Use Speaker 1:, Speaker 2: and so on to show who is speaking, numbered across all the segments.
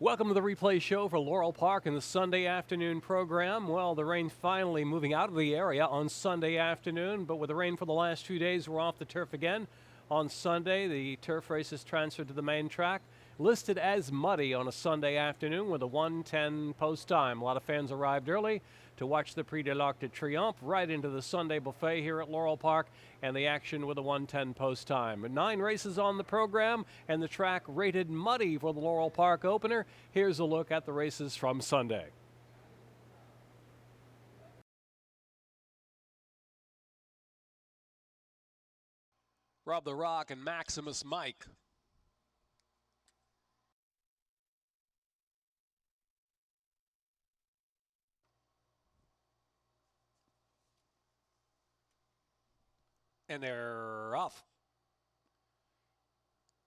Speaker 1: Welcome to the replay show for Laurel Park in the Sunday afternoon program. Well, the rain finally moving out of the area on Sunday afternoon, but with the rain for the last 2 days, we're off the turf again. On Sunday, the turf race is transferred to the main track, listed as muddy on a Sunday afternoon with a 1:10 post time. A lot of fans arrived early to watch the Prix de l'Arc de Triomphe right into the Sunday buffet here at Laurel Park and the action with a 1:10 post time. 9 races on the program and the track rated muddy for the Laurel Park opener. Here's a look at the races from Sunday. Rob the Rock and Maximus Mike. And they're off.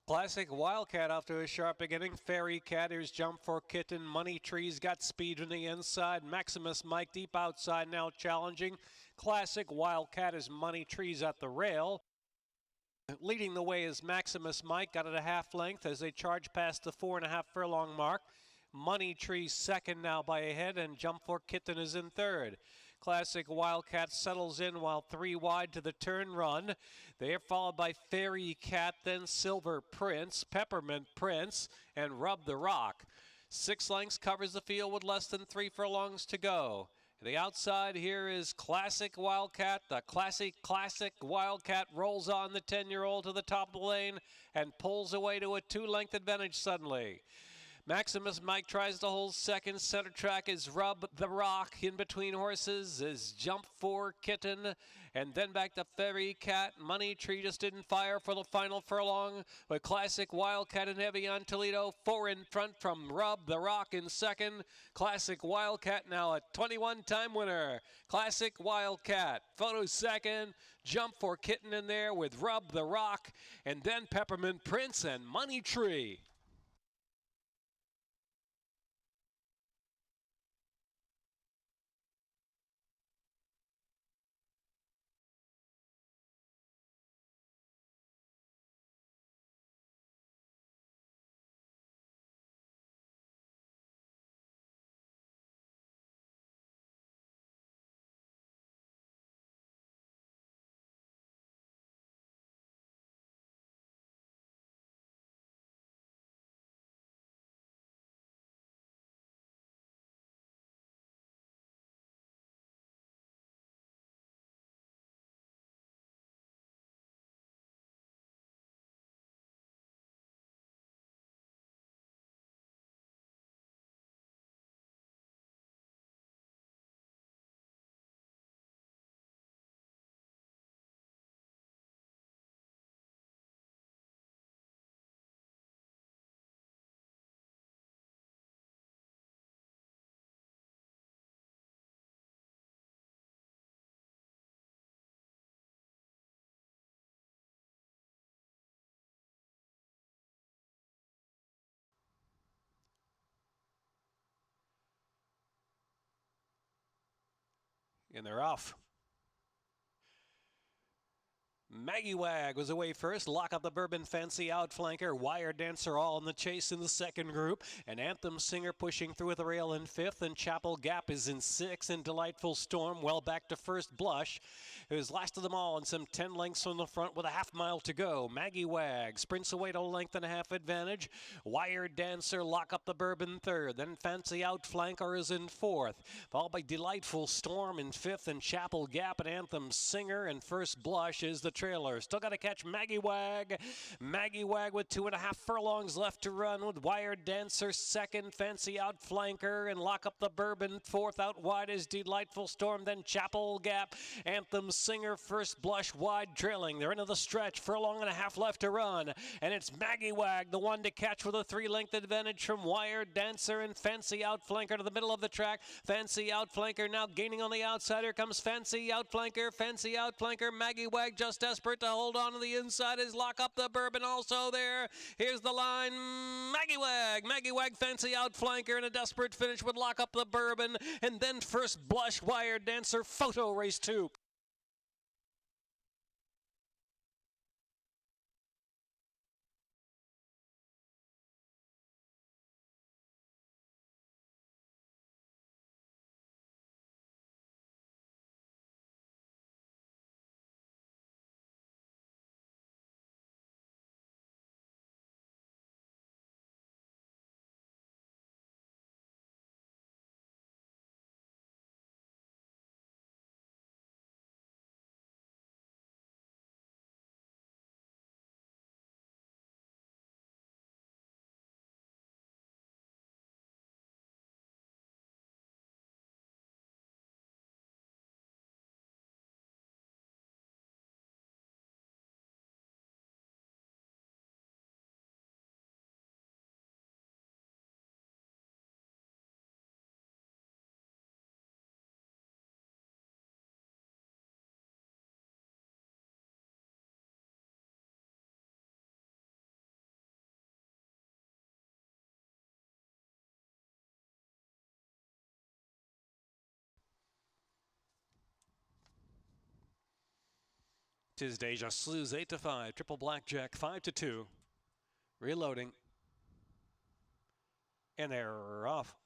Speaker 1: Classic Wildcat off to a sharp beginning. Fairy Cat, here's Jump for Kitten. Money Tree's got speed on the inside. Maximus Mike deep outside now challenging. Classic Wildcat is Money Tree's at the rail. Leading the way is Maximus Mike, got it a half length as they charge past the 4.5 furlong mark. Money Tree second now by a head, and Jump for Kitten is in third. Classic Wildcat settles in while 3 wide to the turn run. They are followed by Fairy Cat, then Silver Prince, Peppermint Prince, and Rub the Rock. 6 lengths covers the field with less than 3 furlongs to go. The outside here is Classic Wildcat. The classic Wildcat rolls on the 10-year-old to the top of the lane and pulls away to a 2-length advantage suddenly. Maximus Mike tries to hold second. Center track is Rub the Rock. In between horses is Jump for Kitten. And then back to Fairy Cat. Money Tree just didn't fire for the final furlong. But Classic Wildcat and Heavy on Toledo. 4 in front from Rub the Rock in second. Classic Wildcat now a 21-time winner. Classic Wildcat. Photo second. Jump for Kitten in there with Rub the Rock. And then Peppermint Prince and Money Tree. And they're off. Maggie Wag was away first. Lock Up the Bourbon, Fancy Outflanker, Wire Dancer all in the chase in the second group. And Anthem Singer pushing through with the rail in fifth. And Chapel Gap is in sixth. And Delightful Storm well back to First Blush, who is last of them all and some 10 lengths from the front with a half mile to go. Maggie Wag sprints away to a length and a half advantage. Wire Dancer, Lock Up the Bourbon third. Then Fancy Outflanker is in fourth, followed by Delightful Storm in fifth. And Chapel Gap and Anthem Singer and First Blush is the trailer. Still got to catch Maggie Wag. Maggie Wag with 2.5 furlongs left to run with Wire Dancer second, Fancy Outflanker, and Lock Up the Bourbon fourth. Out wide is Delightful Storm, then Chapel Gap, Anthem Singer, First Blush wide trailing. They're into the stretch, furlong and a half left to run, and it's Maggie Wag, the one to catch with a 3-length advantage from Wire Dancer and Fancy Outflanker to the middle of the track. Fancy Outflanker now gaining on the outside. Here comes Fancy Outflanker. Fancy Outflanker. Maggie Wag just desperate to hold on to the inside is Lock Up the Bourbon also there. Here's the line. Maggie Wag, Fancy Outflanker, and a desperate finish with Lock Up the Bourbon, and then First Blush, Wire Dancer, Photo Race 2. Tis Deja Slews 8-5. Triple Blackjack 5-2. Reloading. And they're off.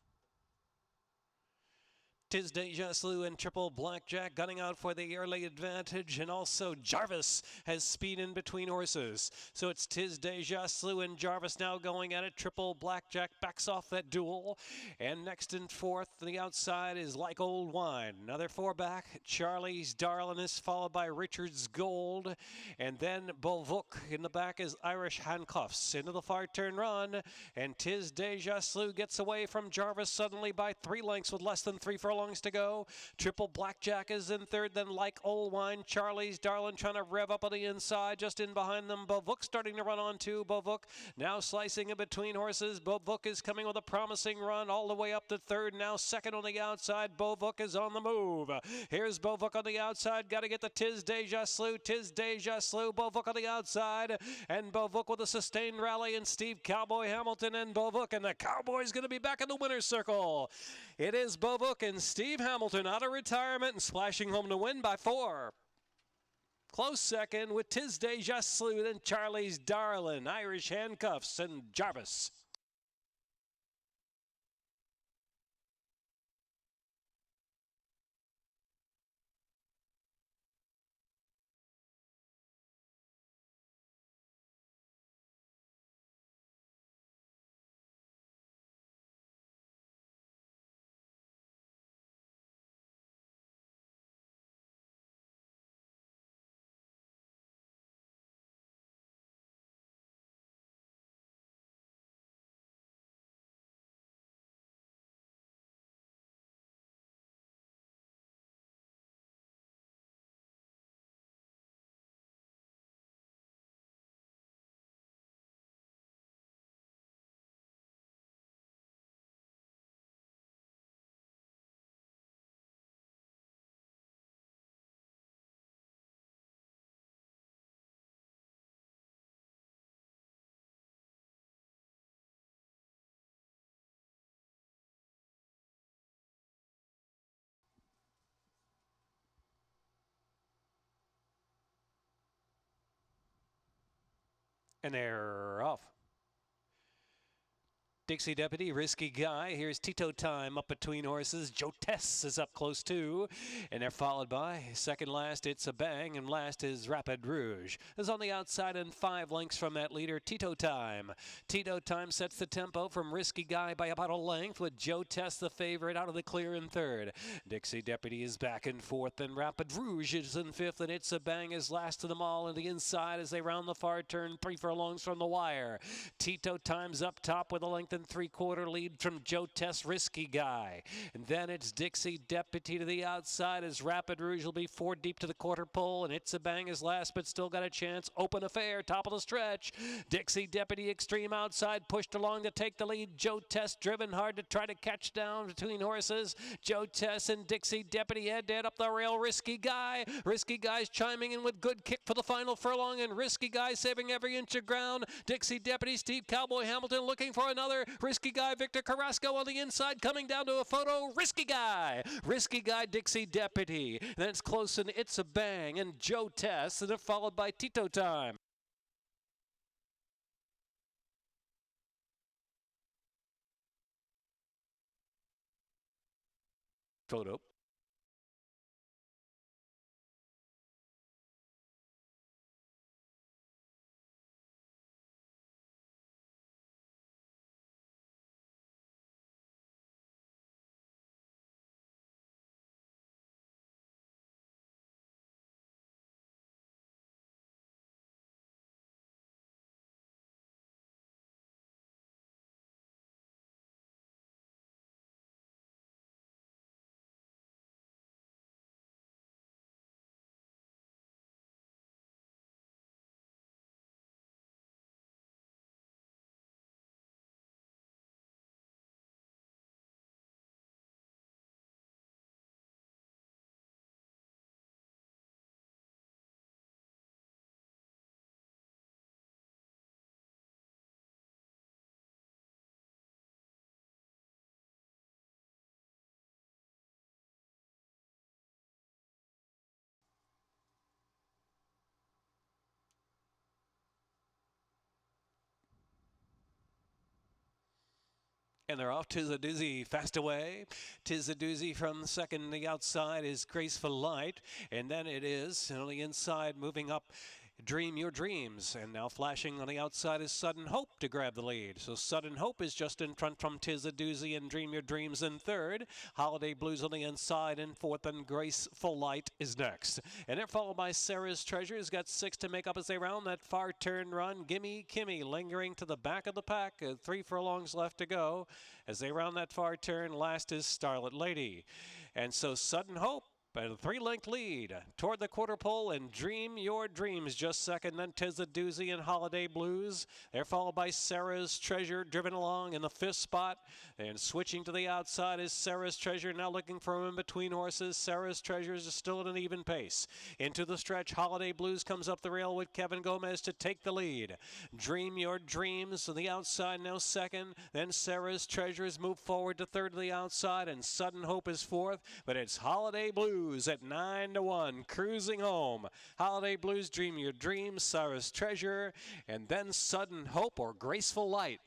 Speaker 1: Tis Deja Slew and Triple Blackjack gunning out for the early advantage, and also Jarvis has speed in between horses. So it's Tis Deja Slew and Jarvis now going at it. Triple Blackjack backs off that duel, and next and fourth on the outside is Like Old Wine. Another four back. Charlie's Darlin is followed by Richard's Gold, and then Bolvuk in the back is Irish Handcuffs. Into the far turn run, and Tis Deja Slew gets away from Jarvis suddenly by 3 lengths with less than 3 furlongs to go. Triple Blackjack is in third, then Like Old Wine. Charlie's Darlin trying to rev up on the inside. Just in behind them, Bovuk starting to run on too. Bovuk now slicing in between horses. Bovuk is coming with a promising run all the way up to third. Now second on the outside. Bovuk is on the move. Here's Bovuk on the outside. Got to get the Tis Deja Slew. Tis Deja Slew. Bovuk on the outside. And Bovuk with a sustained rally. And Steve Cowboy Hamilton and Bovuk. And the Cowboy's going to be back in the winner's circle. It is Bovuk and Steve Hamilton out of retirement and splashing home to win by 4. Close second with Tis Deja Slew and Charlie's Darlin, Irish Handcuffs, and Jarvis. And they're off. Dixie Deputy, Risky Guy. Here's Tito Time up between horses. Joe Tess is up close too. And they're followed by second last, It's a Bang. And last is Rapid Rouge. Is on the outside and 5 lengths from that leader, Tito Time. Tito Time sets the tempo from Risky Guy by about a length, with Joe Tess the favorite out of the clear in third. Dixie Deputy is back in fourth. And Rapid Rouge is in fifth. And It's a Bang is last to them all. And the inside as they round the far turn, 3 furlongs from the wire. Tito Time's up top with a length and 3/4 lead from Joe Tess, Risky Guy. And then it's Dixie Deputy to the outside as Rapid Rouge will be 4 deep to the quarter pole, and It's a Bang is last but still got a chance. Open Affair, top of the stretch. Dixie Deputy extreme outside, pushed along to take the lead. Joe Tess driven hard to try to catch down between horses. Joe Tess and Dixie Deputy head to head up the rail. Risky Guy. Risky Guy's chiming in with good kick for the final furlong, and Risky Guy saving every inch of ground. Dixie Deputy, Steve Cowboy Hamilton looking for another. Risky Guy, Victor Carrasco on the inside, coming down to a photo. Risky Guy, Dixie Deputy. Then it's close and It's a Bang and Joe Tess, and they're followed by Tito Time. Photo. And they're off. Tis a Doozy fast away. Tis a Doozy from the second. The outside is Graceful Light. And then it is on the inside moving up. Dream Your Dreams. And now flashing on the outside is Sudden Hope to grab the lead. So Sudden Hope is just in front from Tis a Doozy and Dream Your Dreams in third. Holiday Blues on the inside in fourth, and Graceful Light is next. And they're followed by Sarah's Treasure, who's got 6 to make up as they round that far turn run. Gimme Kimmy lingering to the back of the pack. 3 furlongs left to go. As they round that far turn, last is Starlit Lady. And so Sudden Hope, but a 3-length lead toward the quarter pole, and Dream Your Dreams just second. Then Tis a Doozy and Holiday Blues. They're followed by Sarah's Treasure, driven along in the 5th spot. And switching to the outside is Sarah's Treasure, now looking for in between horses. Sarah's Treasure is still at an even pace. Into the stretch, Holiday Blues comes up the rail with Kevin Gomez to take the lead. Dream Your Dreams on the outside, now second. Then Sarah's Treasure has moved forward to third to the outside, and Sudden Hope is fourth. But it's Holiday Blues at 9-1, cruising home. Holiday Blues, Dream Your Dreams, Sarah's Treasure, and then Sudden Hope or Graceful Light.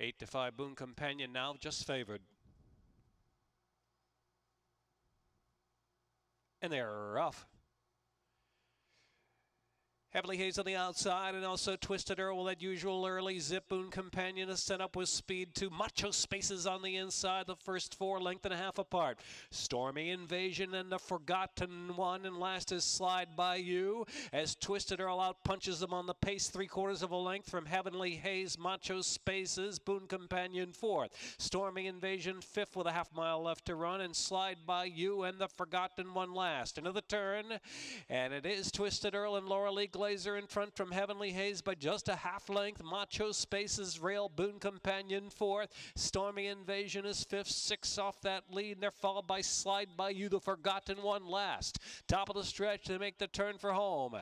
Speaker 1: Eight to 5, Boon Companion now just favored. And they're off. Heavily Haze on the outside, and also Twisted Earl with that usual early zip. Boon Companion is set up with speed to Macho Spaces on the inside. The first 4 length and a half apart. Stormy Invasion and the Forgotten One, and last is Slide By You as Twisted Earl out punches them on the pace. 3/4 of a length from Heavenly Haze, Macho Spaces, Boon Companion fourth. Stormy Invasion fifth with a half-mile left to run, and Slide By You and the Forgotten One last. Into the turn, and it is Twisted Earl and Laurel Glazer in front from Heavenly Haze by just a half length. Macho Spaces, Rail, Boon Companion fourth. Stormy Invasion is fifth, 6 off that lead. And they're followed by Slide By You, the Forgotten One last. Top of the stretch, they make the turn for home.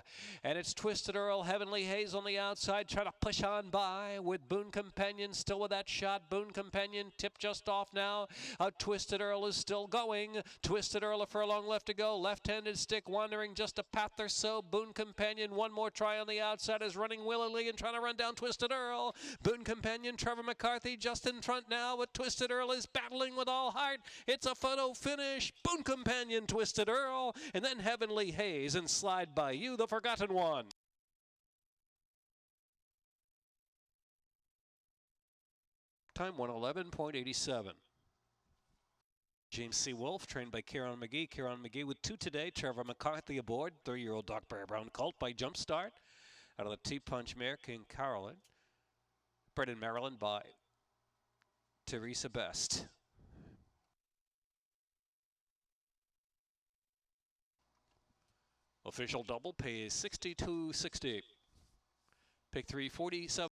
Speaker 1: And it's Twisted Earl, Heavenly Haze on the outside, trying to push on by with Boon Companion still with that shot. Boon Companion tipped just off now. Twisted Earl is still going. Twisted Earl a furlong left to go. Left-handed stick wandering just a path or so. Boon Companion one more try on the outside, is running willily and trying to run down Twisted Earl. Boon Companion Trevor McCarthy just in front now, but Twisted Earl is battling with all heart. It's a photo finish. Boon Companion, Twisted Earl, and then Heavenly Haze and Slide By You, the Forgotten One. Time 1:11.87. James C. Wolf, trained by Kieran McGee. Kieran McGee with 2 today. Trevor McCarthy aboard. 3-year-old Dark Bear Brown colt by Jumpstart. Out of the T-Punch mare, King Carolyn. Bred in Maryland by Teresa Best. Official double pays $62.60. Pick 347.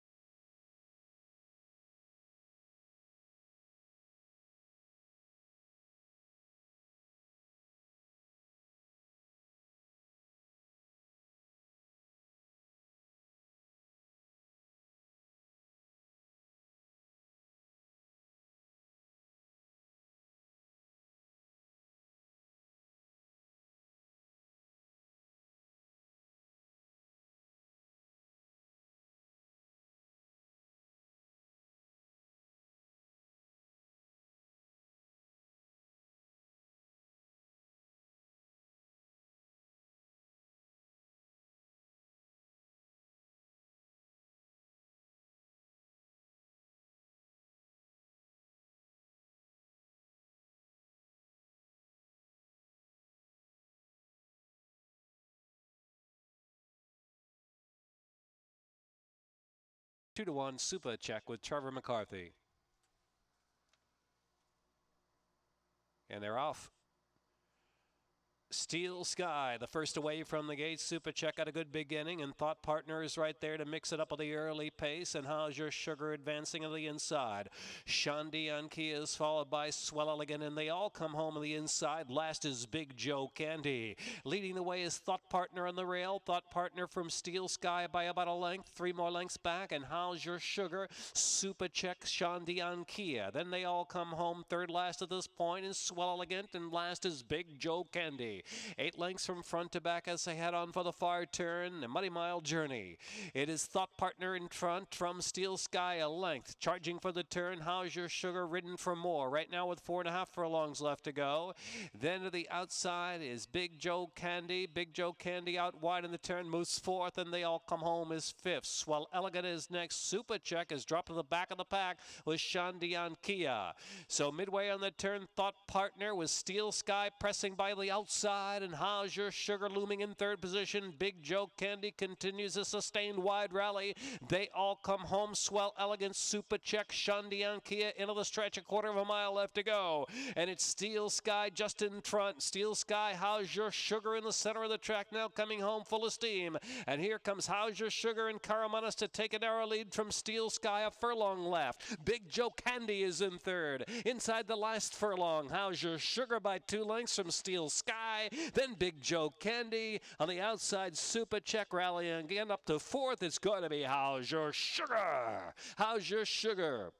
Speaker 1: 2-1 Super Check with Trevor McCarthy. And they're off. Steel Sky, the first away from the gate. Super Check got a good beginning, and Thought Partner is right there to mix it up with the early pace. And How's Your Sugar advancing to the inside. Shandi Anki is followed by Swell Elegant, and they all come home on the inside. Last is Big Joe Candy. Leading the way is Thought Partner on the rail. Thought Partner from Steel Sky by about a length. 3 more lengths back, and How's Your Sugar, Super Check, Shandi Anki. Then they all come home third last at this point is Swell Elegant, and last is Big Joe Candy. 8 lengths from front to back as they head on for the far turn. A Muddy Mile Journey. It is Thought Partner in front from Steel Sky a length. Charging for the turn. How's Your Sugar ridden for more. Right now with 4.5 furlongs left to go. Then to the outside is Big Joe Candy. Big Joe Candy out wide in the turn moves fourth, and they all come home as fifth. Swell Elegant is next. Super Check is dropped to the back of the pack with Shandian Kia. So midway on the turn, Thought Partner with Steel Sky pressing by the outside. And How's Your Sugar looming in third position. Big Joe Candy continues a sustained wide rally. They all come home. Swell Elegant, Super Check, Shandian Kia into the stretch. 1/4 mile left to go. And it's Steel Sky just in front. Steel Sky, How's Your Sugar in the center of the track now, coming home full of steam. And here comes How's Your Sugar and Karamanas to take a narrow lead from Steel Sky. A furlong left. Big Joe Candy is in third. Inside the last furlong, How's Your Sugar by 2 lengths from Steel Sky. Then Big Joe Candy on the outside. Super Check rallying again up to fourth. It's going to be How's Your Sugar. How's Your Sugar.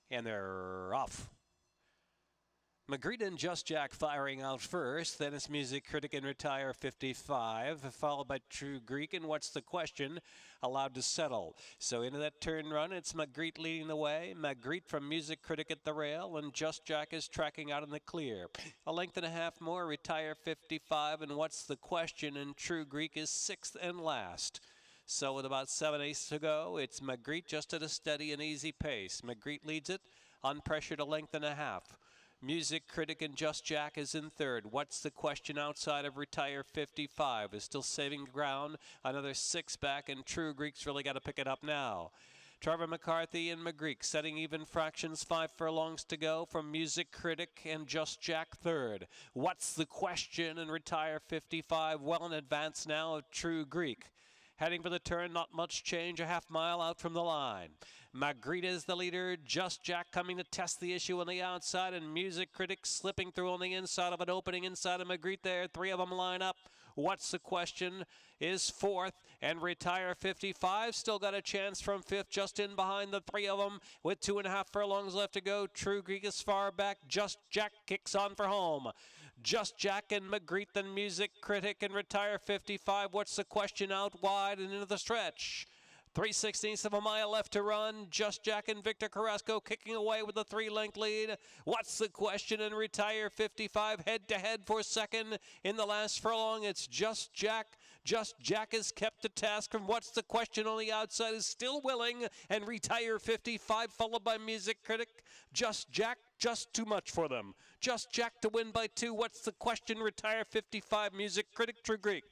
Speaker 1: And they're off. Magritte and Just Jack firing out first. Then it's Music Critic and Retire 55, followed by True Greek and What's the Question, allowed to settle. So into that turn run, it's Magritte leading the way. Magritte from Music Critic at the rail, and Just Jack is tracking out in the clear. 1.5 more, Retire 55, and What's the Question, and True Greek is 6th and last. So with about 7/8 to go, it's Magritte just at a steady and easy pace. Magritte leads it, unpressured 1.5 lengths. Music Critic and Just Jack is in third. What's the Question outside of Retire 55 is still saving ground. Another 6 back, and True Greek's really got to pick it up now. Trevor McCarthy and Magritte setting even fractions, 5 furlongs to go from Music Critic and Just Jack third. What's the Question and Retire 55 well in advance now of True Greek. Heading for the turn, not much change, 1/2 mile out from the line. Magritte is the leader. Just Jack coming to test the issue on the outside, and Music Critic slipping through on the inside of an opening inside of Magritte there. 3 of them line up. What's the Question is 4th, and Retire 55 still got a chance from 5th, just in behind the 3 of them with 2.5 furlongs left to go. True Greek is far back. Just Jack kicks on for home. Just Jack and Magritte, then Music Critic and Retire 55. What's the Question out wide and into the stretch. 3/16 of a mile left to run. Just Jack and Victor Carrasco kicking away with a 3-length lead. What's the Question and Retire 55 head-to-head for second. In the last furlong, it's Just Jack. Just Jack is kept to task from What's the Question on the outside is still willing, and Retire 55 followed by Music Critic. Just Jack, just too much for them. Just Jack to win by 2. What's the Question? Retire 55. Music Critic, True Greek.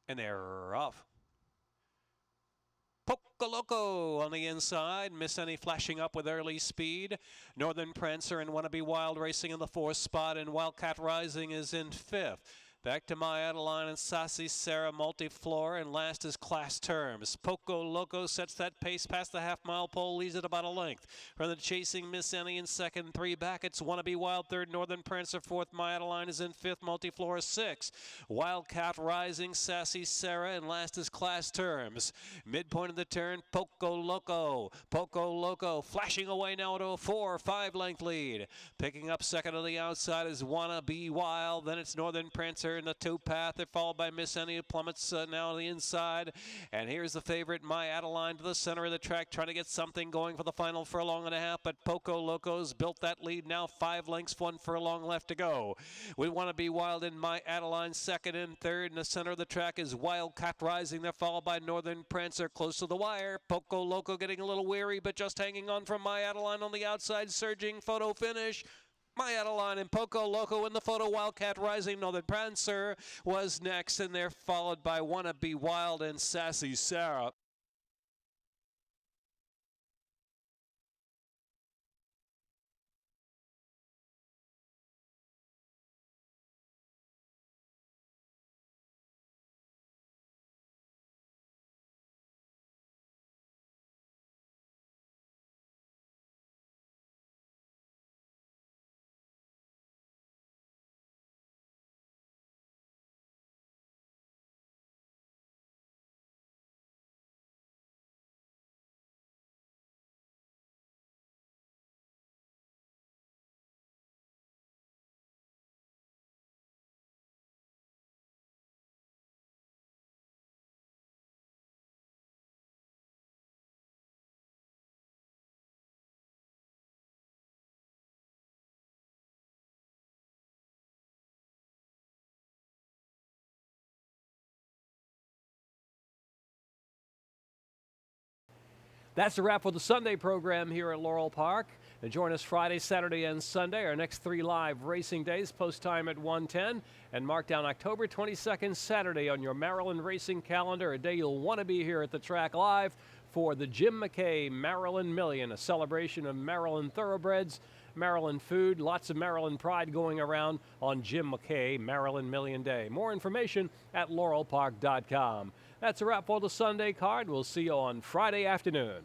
Speaker 1: And they're off. Poco Loco on the inside. Miss Any flashing up with early speed. Northern Prancer and Wannabe Wild racing in the 4th spot, and Wildcat Rising is in 5th. Back to My Adeline and Sassy Sarah Multiflora, and last is Class Terms. Poco Loco sets that pace past the half-mile pole, leads it about a length. From the chasing Miss Any in 2nd, 3 back. It's Wannabe Wild 3rd, Northern Prancer 4th, My Adeline is in 5th, Multiflora 6th. Wildcat Rising, Sassy Sarah, and last is Class Terms. Midpoint of the turn, Poco Loco. Poco Loco flashing away now to a 4 or 5 length lead. Picking up second on the outside is Wannabe Wild. Then it's Northern Prancer in the 2 path. They're followed by Miss Any, who plummets now on the inside. And here's the favorite, My Adeline, to the center of the track, trying to get something going for the final furlong and a half. But Poco Loco's built that lead now, 5 lengths, 1 furlong left to go. We Wannabe Wild and My Adeline 2nd and 3rd. In the center of the track is Wildcat Rising. They're followed by Northern Prancer close to the wire. Poco Loco getting a little weary, but just hanging on from My Adeline on the outside, surging photo finish. My Adeline and Poco Loco in the photo. Wildcat Rising, Northern Prancer was next, and they're followed by Wannabe Wild and Sassy Sarah. That's a wrap for the Sunday program here at Laurel Park. And join us Friday, Saturday, and Sunday. Our next 3 live racing days, post time at 1:10. And mark down October 22nd, Saturday on your Maryland racing calendar, a day you'll want to be here at the track live for the Jim McKay Maryland Million, a celebration of Maryland thoroughbreds, Maryland food, lots of Maryland pride going around on Jim McKay Maryland Million Day. More information at laurelpark.com. That's a wrap for the Sunday card. We'll see you on Friday afternoon.